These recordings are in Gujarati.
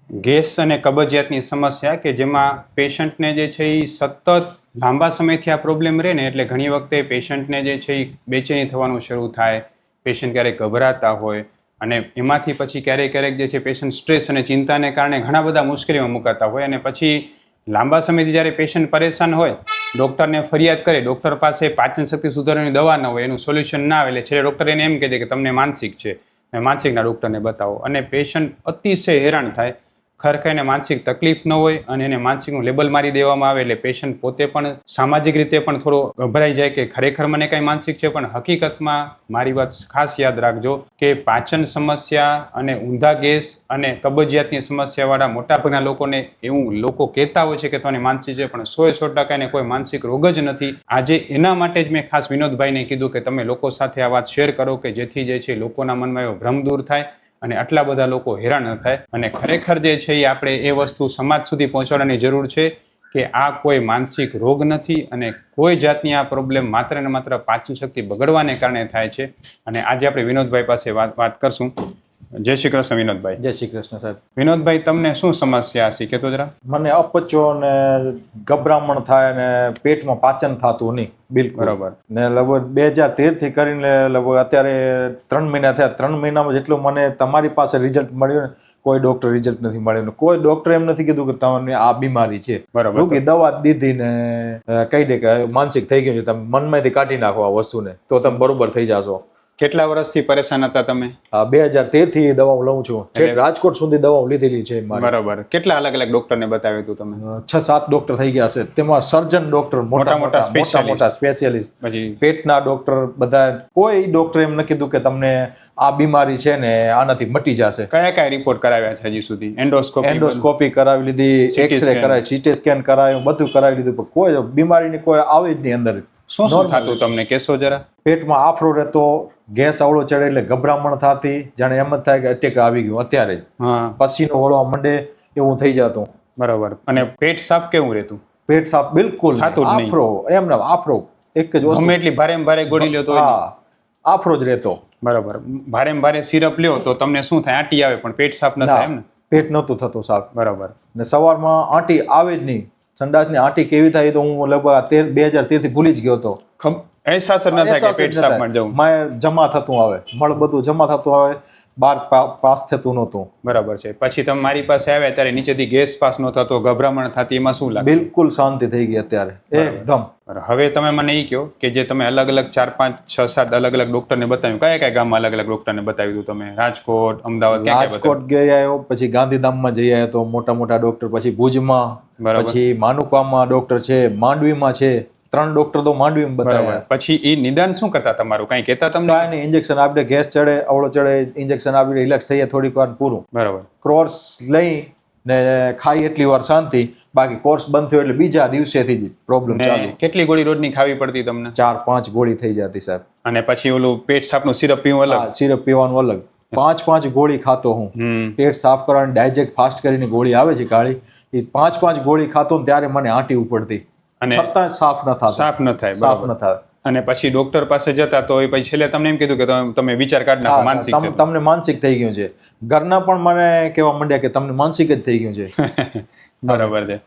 ગેસ અને કબજિયાતની સમસ્યા કે જેમાં પેશન્ટને જે છે એ સતત લાંબા સમયથી આ પ્રોબ્લેમ રહે ને એટલે ઘણી વખતે પેશન્ટને જે છે એ બેચેની થવાનું શરૂ થાય, પેશન્ટ ક્યારેક ગભરાતા હોય અને એમાંથી પછી ક્યારેક જે છે પેશન્ટ સ્ટ્રેસ અને ચિંતાને કારણે ઘણા બધા મુશ્કેલીમાં મુકાતા હોય અને પછી લાંબા સમયથી જ્યારે પેશન્ટ પરેશાન હોય, ડૉક્ટરને ફરિયાદ કરે, ડૉક્ટર પાસે પાચન શક્તિ સુધારવાની દવા ન હોય, એનું સોલ્યુશન ના આવે એટલે છેલ્લે ડૉક્ટર એને એમ કહે છે કે તમને માનસિક છે, માનસિકના ડૉક્ટરને બતાવો અને પેશન્ટ અતિશય હેરાન થાય. ખરેખર એને માનસિક તકલીફ ન હોય અને એને માનસિકનું લેબલ મારી દેવામાં આવે એટલે પેશન્ટ પોતે પણ સામાજિક રીતે પણ થોડો ગભરાઈ જાય કે ખરેખર મને કાંઈ માનસિક છે, પણ હકીકતમાં મારી વાત ખાસ યાદ રાખજો કે પાચન સમસ્યા અને ઊંધા ગેસ અને કબજિયાતની સમસ્યાવાળા મોટાભાગના લોકોને એવું લોકો કહેતા હોય છે કે તમને માનસિક છે, પણ 100% એને કોઈ માનસિક રોગ જ નથી. આજે એના માટે જ મેં ખાસ વિનોદભાઈને કીધું કે તમે લોકો સાથે આ વાત શેર કરો કે જેથી જે છે લોકોના મનમાં એવો ભ્રમ દૂર થાય અને આટલા બધા લોકો હેરાન ન થાય. અને ખરેખર જે છે એ આપણે એ વસ્તુ સમાજ સુધી પહોંચાડવાની જરૂર છે કે આ કોઈ માનસિક રોગ નથી અને કોઈ જાતની આ પ્રોબ્લેમ માત્ર ને માત્ર પાચન શક્તિ બગડવાને કારણે થાય છે. અને આજે આપણે વિનોદભાઈ પાસે વાત કરશું. જય શ્રી કૃષ્ણ વિનોદભાઈ. જય શ્રી કૃષ્ણ સાહેબ. વિનોદભાઈ, તમને શું સમસ્યા હશે કહેતો જરા? મને અપચો ને ગભરામણ થાય ને પેટમાં પાચન થતું નહીં બિલકુલ. બરાબર. ને લગભગ 2013 થી કરીને લગભગ અત્યારે 3 મહિના થયા. 3 મહિનામાં જેટલું મને તમારી પાસે રિઝલ્ટ મળ્યું ને કોઈ ડોક્ટર રિઝલ્ટ નથી મળ્યું. કોઈ ડોક્ટર એમ નથી કીધું કે તમને આ બીમારી છે. બરાબર. કે દવા દીધી ને કહી દે કે માનસિક થઈ ગયું છે, તમે મનમાંથી કાઢી નાખો આ વસ્તુને તો તમે બરોબર થઈ જાશો. કેટલા વર્ષથી પરેશાન હતા તમે? 2013 થી દવાઓ લઉં છું. રાજકોટ સુધી દવાઓ લીધેલી છે મારી. બરાબર. કેટલા અલગ અલગ ડોક્ટરને બતાવ્યું હતું તમે? 6-7 ડોક્ટર થઈ ગયા છે. તેમાં સર્જન ડોક્ટર મોટા સ્પેશિયાલિસ્ટ, પછી પેટના ડોક્ટર, બધા કોઈ ડોક્ટર એમ ન કીધું કે તમને આ બીમારી છે ને આનાથી મટી જશે. કયા રિપોર્ટ કરાવ્યા છે હજી સુધી? એન્ડોસ્કોપી કરાવી લીધી, એક્સરે કરાવી, સીટી સ્કેન કરાવ્યું, બધું કરાવી લીધું, પણ કોઈ બીમારીની કોઈ આવી જ નહીં અંદર. શું થતું તમને કહેશો જરા? પેટમાં આફરો રહેતો, ગેસ અવળો ચડે એટલે ગભરામણ થતી, જાણે એમ જ થાય કે અટેક આવી ગયું અત્યારે જ. પસીનો વળવા માંડે એવું થઈ જતું. બરાબર. અને પેટ સાફ કેવું રહેતું? પેટ સાફ બિલકુલ આફરો, એમ ને આફરો એક જ વસ્તુ. ગમે એટલી ભારે ગોળી લ્યો તો આફરો જ રહેતો. બરાબર. ભારે સિરપ લ્યો તો તમને શું થાય? આંટી આવે પણ પેટ સાફ ન થાય એમ ને? પેટ નહોતું થતું સાફ. બરાબર. ને સવારમાં આંટી આવે જ નહીં. સંડાસની આંટી કેવી થાય તો હું લગભગ 2013 થી ભૂલી જ ગયો હતો. અહેસાસ ન થાય કે પેટ સાફ માં જવું. જમા થતું આવે, મળ બધું જમા થતું આવે, બહાર પાસ થતું નહોતું. બરાબર છે. પછી તમે મારી પાસે આવ્યા ત્યારે નીચેથી ગેસ પાસ ન થતો, ગભરામણ થતી, એમાં શું લાગે? બિલકુલ શાંતિ થઈ ગઈ અત્યારે એકદમ. હવે તમે મને એ કહો કે જે તમે અલગ અલગ 4, 5, 6, 7 અલગ અલગ ડોક્ટરને બતાવ્યું, કયા ગામમાં અલગ અલગ ડોક્ટરને બતાવ્યું તમે? રાજકોટ, અમદાવાદ? રાજકોટ ગયા આવ્યો, પછી ગાંધીધામમાં જઈ આવ્યો તો મોટા ડોક્ટર, પછી ભુજમાં, પછી માનુકામાં ડોક્ટર છે, માંડવીમાં છે. 3 ડોક્ટર તો માંડવીમાં બતાવ્યા. પછી એ નિદાન શું કરતા તમારું? કઈ કહેતા તમને? કાંઈ નહીં, ઇન્જેક્શન આપીને ગેસ ચડે, અવળો ચડે, ઇન્જેક્શન આપીને રિલેક્સ થઈએ થોડીક વાર, પૂરું. બરાબર. કોર્સ લઈ ને ખાઈ એટલી વાર શાંતિ, બાકી કોર્સ બંધ થયો એટલે બીજા દિવસેથી જ પ્રોબ્લેમ ચાલુ. કેટલી ગોળી રોજની ખાવી પડતી તમને? 4-5 ગોળી થઈ જતી સાહેબ. અને પછી ઓલું પેટ સાફનું સિરપ પીવું અલગ? સિરપ પીવાનું અલગ. 5-5 ગોળી ખાતો હું. પેટ સાફ કરવાની ડાયજેક્ટ ફાસ્ટ કરીને ગોળી આવે છે કાળી, એ 5-5 ગોળી ખાતો ત્યારે મને આંટી ઉપડતી અને છતાં સાફ ન થાય. અને પછી ડોક્ટર પાસે જતા તો એ પછી છેલ્લે તમને એમ કીધું કે તમે વિચાર કાઢી નાખો, માનસિક છે, તમને માનસિક થઈ ગયું છે. ઘરના પણ મને કહેવા માંડ્યા કે તમને માનસિક જ થઈ ગયું છે. બરાબર છે.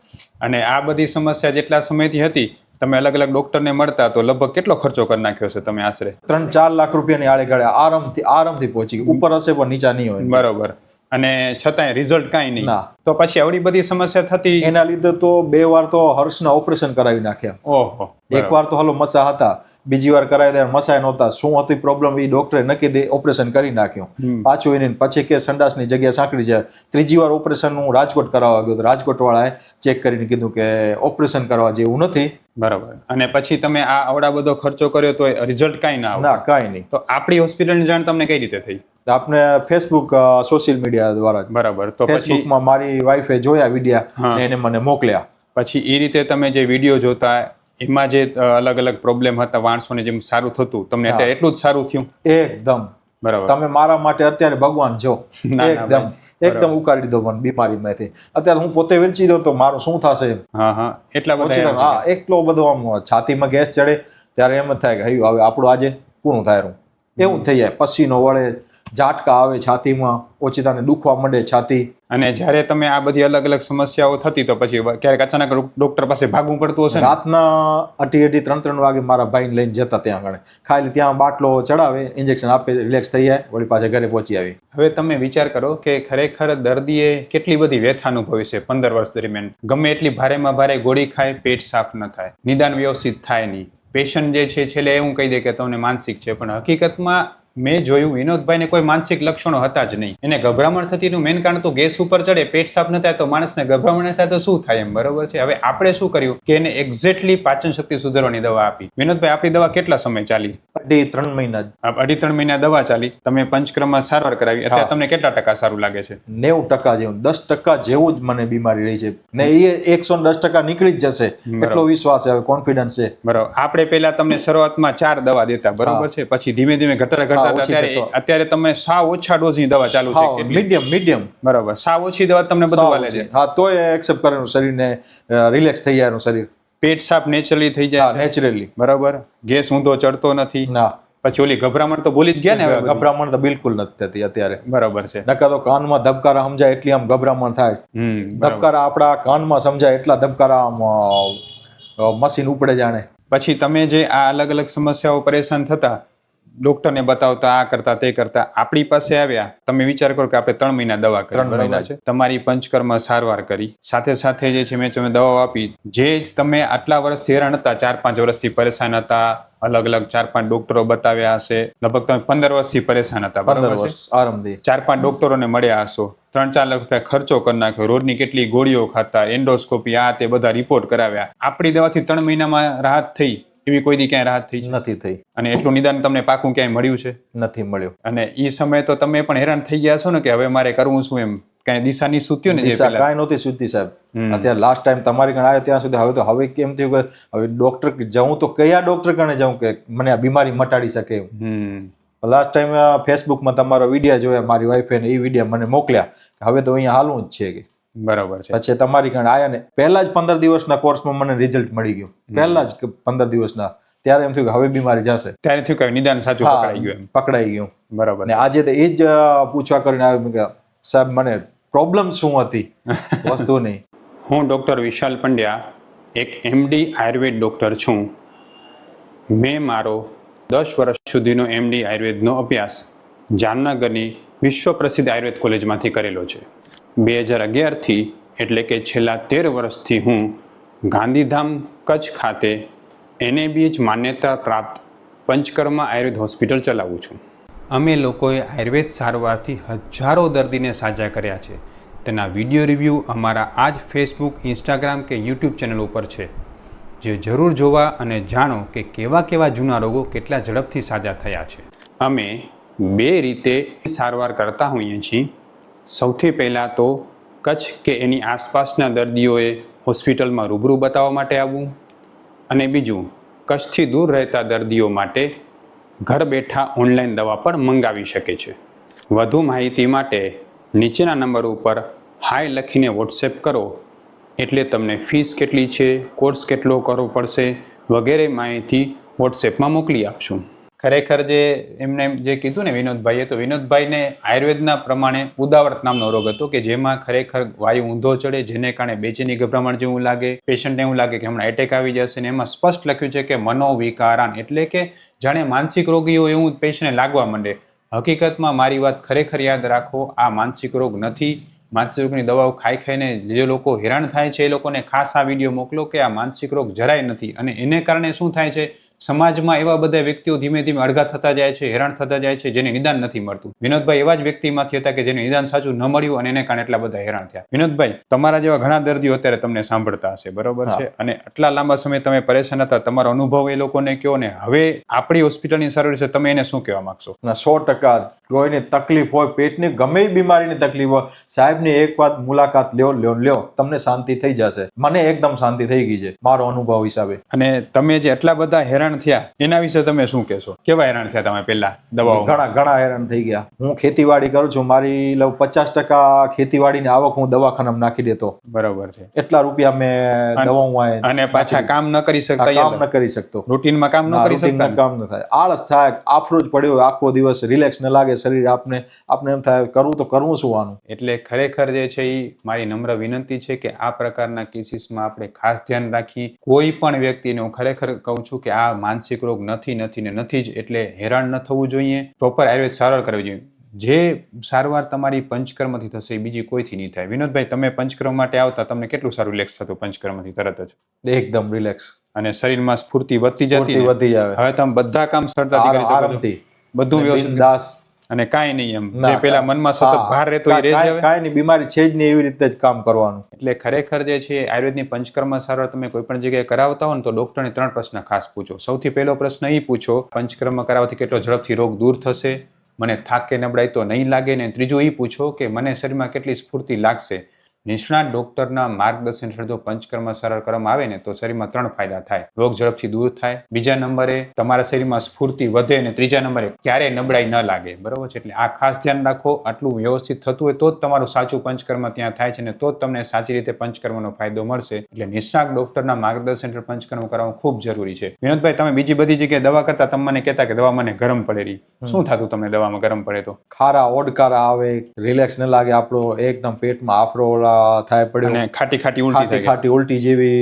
અને આ બધી સમસ્યા જેટલા સમયથી હતી, તમે અલગ અલગ ડોક્ટરને મળતા તો લગભગ કેટલો ખર્ચો કરી નાખ્યો છે તમે? આશરે 3-4 લાખ રૂપિયાની આડે ગાળે આરામથી પહોંચી ગઈ. ઉપર હશે પણ નીચા નહીં હોય. બરાબર. અને છતાંય રિઝલ્ટ કાંઈ નહીં. તો પછી આવડી બધી સમસ્યા થતી, એના લીધે તો 2 વાર તો હર્ષના ઓપરેશન કરાવી નાખ્યા. ઓહો. 1 વાર તો હાલો મસા હતા, બીજી વાર કરાવી દે મસાય નહોતા. શું હતી પ્રોબ્લેમ એ ડોક્ટરે નક્કી દે ઓપરેશન કરી નાખ્યું. પાછું એને પછી કે સંડાસની જગ્યા સાંકળી જાય. 3જી વાર ઓપરેશન હું રાજકોટ કરાવવા ગયો તો રાજકોટ વાળાએ ચેક કરીને કીધું કે ઓપરેશન કરવા જેવું નથી. બરાબર. અને પછી તમે આ આવડા બધો ખર્ચો કર્યો તો રિઝલ્ટ કાંઈ ના ના, કાંઈ નહીં. તો આપણી હોસ્પિટલની જાણ તમને કઈ રીતે થઈ? આપને ફેસબુક, સોશિયલ મીડિયા દ્વારા. બરાબર. તો ફેસબુકમાં મારી વાઈફે જોયા વિડીયા, એને મને મોકલ્યા. પછી એ રીતે તમે જે વિડીયો જોતા એમાં જે અલગ અલગ પ્રોબ્લેમ હતા, માણસોને જેમ સારું થતું, તમને અત્યારે એટલું જ સારું થયું? એકદમ. બરાબર. તમે મારા માટે અત્યારે ભગવાન છો. એકદમ ઉકાળી દીધો મને બીમારીમાંથી. અત્યારે હું પોતે વેચી રહ્યો તો મારું શું થશે? એટલા બધા. એટલો બધો આમ છાતીમાં ગેસ ચડે ત્યારે એમ જ થાય કે હવે આપણું આજે પૂરું થાય, એવું થઈ જાય. પસીનો વળે, ઝાટકા આવે છાતીમાં, ઓચિતાને દુખવા માંડે છાતી. અને જ્યારે તમે આ બધી અલગ અલગ સમસ્યાઓ થતી તો પછી ક્યારેક અચાનક ડોક્ટર પાસે ભાગવું પડતું હશે ને? રાતના 2:30-3 વાગે મારા ભાઈને લઈને જતા ત્યાં આગળ, ખાલી ત્યાં બાટલો ચડાવે, ઇન્જેક્શન આપે, રિલેક્સ થઈ જાય, વળી પાછા ઘરે પહોંચી આવી. હવે તમે વિચાર કરો કે ખરેખર દર્દીએ કેટલી બધી વ્યથા અનુભવી છે 15 વર્ષ દરમિયાન. ગમે એટલી ભારેમાં ભારે ગોળી ખાય, પેટ સાફ ન થાય, નિદાન વ્યવસ્થિત થાય નહીં. પેશન્ટ જે છે છેલ્લે એવું કહી દે કે તમને માનસિક છે, પણ હકીકતમાં મેં જોયું વિનોદભાઈને કોઈ માનસિક લક્ષણો હતા જ નહીં. એને ગભરામણ થતી એનું મેઇન કારણ તો ગેસ ઉપર ચડે, પેટ સાફ ન થાય તો માણસને ગભરામણ થાય તો શું થાય એમ, બરોબર છે. હવે આપણે શું કર્યું કે એને એક્ઝેક્ટલી પાચન શક્તિ સુધારવાની દવા આપી. વિનોદભાઈ આપણી દવા કેટલા સમય ચાલી? 2.5-3 મહિના. 2.5-3 મહિના દવા ચાલી. તમે પંચક્રમમાં સારવાર કરાવી, અત્યારે તમને કેટલા ટકા સારું લાગે છે? 90% જેવું, 10% જેવું જ મને બીમારી રહી છે ને, એ 110% નીકળી જ જશે એટલો વિશ્વાસ છે, કોન્ફિડન્સ છે. બરાબર. આપણે પહેલા તમને શરૂઆતમાં 4 દવા દેતા, બરોબર છે, પછી ધીમે ધીમે ઘટાડા અત્યારે તમે સાવ ઓછા ડોઝની દવા ચાલુ છે, મીડિયમ. બરાબર. સાવ ઓછી દવા તમને બધું વાલે છે. હા, તોય એક્સેપ્ટ કરે શરીરને, રિલેક્સ થઈ જાય શરીર. પેટ સાફ નેચરલી થઈ જાય, નેચરલી. બરાબર. ગેસ ઊંધો ચડતો નથી. ના. પછી ઓલી ગભરામણ તો ભૂલી જ ગયા ને? હવે ગભરામણ તો બિલકુલ નથી થતી અત્યારે. બરાબર છે. નકર તો કાનમાં ધબકારા સમજાય એટલી આમ ગભરામણ થાય. ધબકારા આપણા કાનમાં સમજાય એટલા ધબકારા આમ મશીન ઉપડે જાણે. પછી તમે જે આ અલગ અલગ સમસ્યાઓ પરેશાન થતા, ડોક્ટરને બતાવતા, આ કરતા તે કરતા, આપણી પાસે આવ્યા, તમે વિચાર કરો કે આપણે 3 મહિના દવા કરી, બરાબર છે, તમારી પંચકર્મ સારવાર કરી, સાથે સાથે જે છે મેં તમે દવાઓ આપી. જે તમે આટલા વર્ષથી હેરાન હતા, 4-5 વર્ષથી પરેશાન હતા, અલગ અલગ 4-5 ડોક્ટરો બતાવ્યા હશે, લગભગ તમે 15 વર્ષથી પરેશાન હતા, 15 વર્ષ આરામથી 4-5 ડોક્ટરોને મળ્યા હશો, 3-4 લાખ રૂપિયા ખર્ચો કરી નાખ્યો, રોજની કેટલી ગોળીઓ ખાતા, એન્ડોસ્કોપી, આ તે બધા રિપોર્ટ કરાવ્યા. આપણી દવાથી 3 મહિનામાં રાહત થઈ એવી કોઈ દી ક્યાંય રાહત થઈ નથી થઈ. અને એટલું નિદાન તમને પાકું ક્યાંય મળ્યું છે? નથી મળ્યું. અને એ સમયે તો તમે પણ હેરાન થઈ ગયા છો ને કે હવે મારે કરવું શું એમ, કઈ દિશા ની સૂત્યો ને? દિશા કાંઈ નહોતી સૂતી સાહેબ. અત્યારે લાસ્ટ ટાઈમ તમારી કણ આવ્યો ત્યાં સુધી હવે કેમ થયું કે હવે ડોક્ટર જવું તો કયા ડોક્ટર કણે જવું કે મને આ બીમારી મટાડી શકે એમ. લાસ્ટ ટાઈમ ફેસબુકમાં તમારો વિડીયો જોયા, મારી વાઈફે એ વિડીયો મને મોકલ્યા કે હવે તો અહીંયા હાલવું જ છે કે. બરાબર છે. પછી તમારી કણ આયા ને પહેલા જ 15 દિવસના કોર્સમાં મને રિઝલ્ટ મળી ગયું. પહેલા જ 15 દિવસના. ત્યારે એમ થયું કે હવે બીમારી જશે. ત્યારે થયું કે નિદાન સાચું પકડાઈ ગયું. પકડાઈ ગયું. બરાબર. ને આજે તો એ જ પૂછવા કરીને આવ્યો કે સાહેબ મને પ્રોબ્લેમ શું હતી વસ્તુ નહીં. હું ડોક્ટર વિશાલ પંડ્યા, એક MD આયુર્વેદ ડોક્ટર છું. મેં મારો 10 વર્ષ સુધીનો MD આયુર્વેદનો અભ્યાસ જામનગરની વિશ્વ પ્રસિદ્ધ આયુર્વેદ કોલેજમાંથી કરેલો છે. 2011થી એટલે કે છેલ્લા 13 વર્ષથી હું ગાંધીધામ કચ્છ ખાતે NABH માન્યતા પ્રાપ્ત પંચકર્મા આયુર્વેદ હોસ્પિટલ ચલાવું છું. અમે લોકોએ આયુર્વેદ સારવારથી હજારો દર્દીને સાજા કર્યા છે. તેના વિડીયો રિવ્યૂ અમારા આ જ ફેસબુક, ઇન્સ્ટાગ્રામ કે યુટ્યુબ ચેનલ ઉપર છે, જે જરૂર જોવા અને જાણો કે કેવા કેવા જૂના રોગો કેટલા ઝડપથી સાજા થયા છે. અમે 2 રીતે સારવાર કરતા હોઈએ છીએ. સૌથી પહેલાં તો કચ્છ કે એની આસપાસના દર્દીઓએ હોસ્પિટલમાં રૂબરૂ બતાવવા માટે આવવું, અને બીજું કચ્છથી દૂર રહેતા દર્દીઓ માટે ઘર બેઠા ઓનલાઈન દવા પણ મંગાવી શકે છે. વધુ માહિતી માટે નીચેના નંબર ઉપર હાય લખીને વોટ્સએપ કરો, એટલે તમને ફીસ કેટલી છે, કોર્સ કેટલો કરવો પડશે વગેરે માહિતી વોટ્સએપમાં મોકલી આપશું. ખરેખર જે એમને જે કીધું ને વિનોદભાઈએ, તો વિનોદભાઈને આયુર્વેદના પ્રમાણે ઉદાવર્ત નામનો રોગ હતો કે જેમાં ખરેખર વાયુ ઊંધો ચડે, જેને કારણે બેચેની ગભરામણ જેવું લાગે, પેશન્ટને એવું લાગે કે હમણાં એટેક આવી જશે. ને એમાં સ્પષ્ટ લખ્યું છે કે મનોવિકારાન, એટલે કે જાણે માનસિક રોગી હોય એવું પેશન્ટને લાગવા માંડે. હકીકતમાં મારી વાત ખરેખર યાદ રાખો, આ માનસિક રોગ નથી. માનસિક રોગની દવાઓ ખાઈને જે લોકો હેરાન થાય છે એ લોકોને ખાસ આ વિડીયો મોકલો કે આ માનસિક રોગ જરાય નથી. અને એને કારણે શું થાય છે, સમાજમાં એવા બધા વ્યક્તિઓ ધીમે ધીમે અળગા થતા જાય છે, હેરાન થતા જાય છે, જેને નિદાન નથી મળતું. વિનોદભાઈ એવા જ વ્યક્તિમાંથી હતા કે જેને નિદાન સાચું ન મળ્યું અને એને કારણે એટલા બધા હેરાન થયા. વિનોદભાઈ, તમારા જેવા ઘણા દર્દીઓ અત્યારે તમને સાંભળતા હશે, બરોબર છે, અને આટલા લાંબા સમય તમે પરેશાન હતા, તમારો અનુભવ એ લોકોને કહો ને. હવે આપણી હોસ્પિટલની સારવાર છે, તમે એને શું કહેવા માંગશો? 100% કોઈને તકલીફ હોય, પેટની ગમે બીમારીની તકલીફ હોય, સાહેબની એક વાત મુલાકાત લ્યો, તમને શાંતિ થઈ જશે. મને એકદમ શાંતિ થઈ ગઈ છે મારો અનુભવ હિસાબે. અને તમે જે આટલા બધા હેરાન હેરાન થયા એના વિશે તમે શું કહેશો? કેવા હેરાન થયા તમે પહેલા દવાઓ? ઘણા હેરાન થઈ ગયા. હું ખેતીવાડી કરું છું, મારી 50% ખેતીવાડીની આવક હું દવાખાનામાં નાખી દેતો. બરોબર છે. એટલા રૂપિયા મેં દવાઓમાં અને પાછા કામ ન કરી શકતા, કામ ન કરી શકતો, રૂટીનમાં કામ ન કરી શકતા, કામ ન થાય, આળસ થાય, આફરો જ પડ્યો આખો દિવસ, રિલેક્સ ન લાગે શરીર, આપને એમ થાય કરવું તો કરવું શું આનું. એટલે ખરેખર જે છે એ મારી નમ્ર વિનંતી છે કે આ પ્રકારના કેસીસમાં આપણે ખાસ ધ્યાન રાખી. કોઈ પણ વ્યક્તિને હું ખરેખર કહું છું કે આ માનસિક રોગ નથી ને નથી જ, એટલે હેરાન ન થવું જોઈએ. પ્રોપર આયુર્વેદ સારવાર કરવી જોઈએ. જે સારવાર તમારી પંચકર્મથી થશે એ બીજી કોઈથી નહીં થાય. વિનોદભાઈ, તમે પંચકર્મ માટે આવતા તમને કેટલું સારું રિલેક્સ થતું પંચકર્મથી તરત જ? એકદમ રિલેક્સ, અને શરીરમાં સ્ફૂર્તિ વધતી જતી, વધી આવે. હવે તમે બધા કામ સરળતાથી કરી શકો છો, બધું વ્યવસ્થિત, અને કાંઈ નહીં એમ જે પેલા મનમાં સતત ભાર રહેતો એ રહે છે. કાંઈ નહીં, બીમારી છે જ નહીં, એવી રીતે જ કામ કરવાનું. એટલે ખરેખર જે છે આયુર્વેદની પંચકર્મ સારવાર તમે કોઈ પણ જગ્યાએ કરાવતા હો ને તો ડોક્ટરને 3 પ્રશ્ન ખાસ પૂછો. સૌથી પહેલો પ્રશ્ન એ પૂછો, પંચકર્મ કરાવવાથી કેટલો ઝડપથી રોગ દૂર થશે, મને થાક કે નબળાઈ તો નહીં લાગે ને. ત્રીજું એ પૂછો કે મને શરીરમાં કેટલી સ્ફૂર્તિ લાગશે. નિષ્ણાત ડોક્ટરના માર્ગદર્શન હેઠળ જો પંચકર્મ સારવાર કરવામાં આવે ને તો શરીરમાં 3 ફાયદા થાય. રોગ ઝડપથી દૂર થાય, બીજા નંબરે તમારા શરીરમાં સ્ફૂર્તિ વધે, અને ત્રીજા નંબરે ક્યારેય નબળાઈ ન લાગે. બરોબર છે? એટલે આ ખાસ ધ્યાન રાખો. આટલું વ્યવસ્થિત થતું હોય તો જ તમારું સાચું પંચકર્મ ત્યાં થાય છે, ને તો જ તમને સાચી રીતે પંચકર્મનો ફાયદો મળશે. એટલે નિષ્ણાત ડોક્ટરના માર્ગદર્શન હેઠળ પંચકર્મ કરાવવું ખૂબ જરૂરી છે. વિનોદભાઈ, તમે બીજી બધી જગ્યાએ દવા કરતા તમે મને કહેતા કે દવા મને ગરમ પડે રહી, શું થતું તમને દવામાં ગરમ પડે તો? ખારા ઓડકારા આવે, રિલેક્સ ન લાગે, આપણો એકદમ પેટમાં આફરો થાય પડ્યો, અને ખાટી ઉલટી જેવી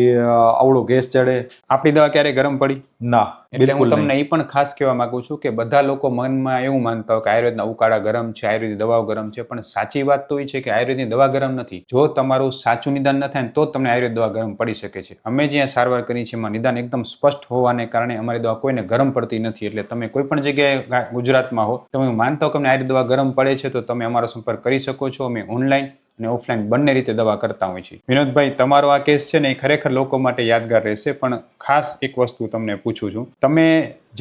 અવળો ગેસ ચડે. આપણી દવા ક્યારે ગરમ પડી? ના. એટલે હું તમને એ પણ ખાસ કહેવા માંગુ છું કે બધા લોકો મનમાં એવું માનતા હોય કે આયુર્વેદના ઉકાળા ગરમ છે, આયુર્વેદિક દવાઓ ગરમ છે, પણ સાચી વાત તો એ છે કે આયુર્વેદની દવા ગરમ નથી. જો તમારું સાચું નિદાન ન થાય ને તો જ તમને આયુર્વેદ દવા ગરમ પડી શકે છે. અમે જ્યાં સારવાર કરી છે એમાં નિદાન એકદમ સ્પષ્ટ હોવાને કારણે અમારી દવા કોઈને ગરમ પડતી નથી. એટલે તમે કોઈ પણ જગ્યાએ ગુજરાતમાં હો, તમે માનતા હો કે અમને આયુર્વેદ દવા ગરમ પડે છે તો તમે અમારો સંપર્ક કરી શકો છો. અમે ઓનલાઈન અને ઓફલાઈન બંને રીતે દવા કરતા હોય છે. વિનોદભાઈ, તમારો આ કેસ છે ને એ ખરેખર લોકો માટે યાદગાર રહેશે, પણ ખાસ એક વસ્તુ તમને પૂછું છું, તમે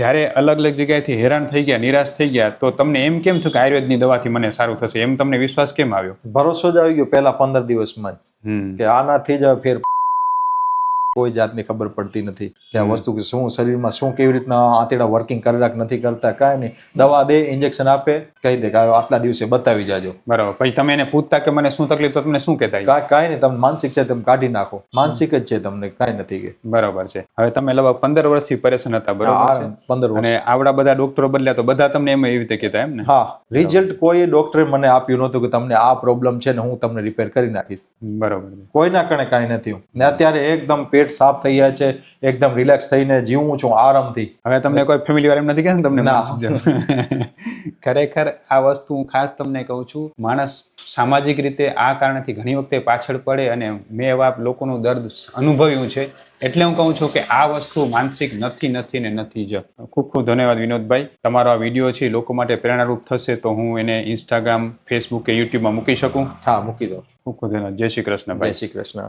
જ્યારે અલગ અલગ જગ્યાએથી હેરાન થઈ ગયા, નિરાશ થઈ ગયા, તો તમને એમ કેમ થયું કે આયુર્વેદની દવાથી મને સારું થશે? એમ તમને વિશ્વાસ કેમ આવ્યો? ભરોસો જ આવી ગયો પહેલા 15 દિવસમાં કે આનાથી જ ફેર. કોઈ જાતની ખબર પડતી નથી કે આ વસ્તુ શું શરીરમાં શું કેવી રીતના આંતરડા વર્કિંગ કરે નથી કરતા, કાંઈ નહીં. દવા દે, ઇન્જેક્શન આપે, કહી દે કે આટલા દિવસે બતાવી જાજો. બરાબર. પછી તમે એને પૂછતા કે મને શું તકલીફ, તો તમને શું કહેતા? કાંઈ નહીં, તમે માનસિક છે તમે કાઢી નાખો, માનસિક જ છે, તમને કાંઈ નથી કે. બરાબર છે. હવે તમે લગભગ 15 વર્ષથી પરેશાન હતા, બરાબર છે? 15 વર્ષ. અને આવડા બધા ડોક્ટરો બદલ્યા તો બધા તમને એમ એવી રીતે કહેતા એમ ને? હા. રિઝલ્ટ કોઈ ડોક્ટરે મને આપ્યું નહોતું કે તમને આ પ્રોબ્લેમ છે ને હું તમને રિપેર કરી નાખીશ. બરાબર. કોઈના કારણે કાંઈ નથી. ને અત્યારે એકદમ પેટ સાફ થઈ જાય છે, એકદમ રિલેક્સ થઈને જીવું છું આરામથી. હવે તમને કોઈ ફેમિલી વાળા એમ નથી કહેતા તમને? ના. ખરેખર આ વસ્તુ હું ખાસ તમને કહું છું, માણસ સામાજિક રીતે આ કારણથી ઘણી વખતે પાછળ પડે, અને મેં એવા લોકોનું દર્દ અનુભવ્યું છે. એટલે હું કહું છું કે આ વસ્તુ માનસિક નથી ને નથી જ. ખૂબ ખૂબ ધન્યવાદ વિનોદભાઈ. તમારો આ વિડીયો છે લોકો માટે પ્રેરણારૂપ થશે તો હું એને ઇન્સ્ટાગ્રામ, ફેસબુક કે યુટ્યુબમાં મૂકી શકું? હા, મૂકી દો. ખૂબ ખૂબ ધન્યવાદ. જય શ્રી કૃષ્ણ ભાઈ. જય શ્રી કૃષ્ણ.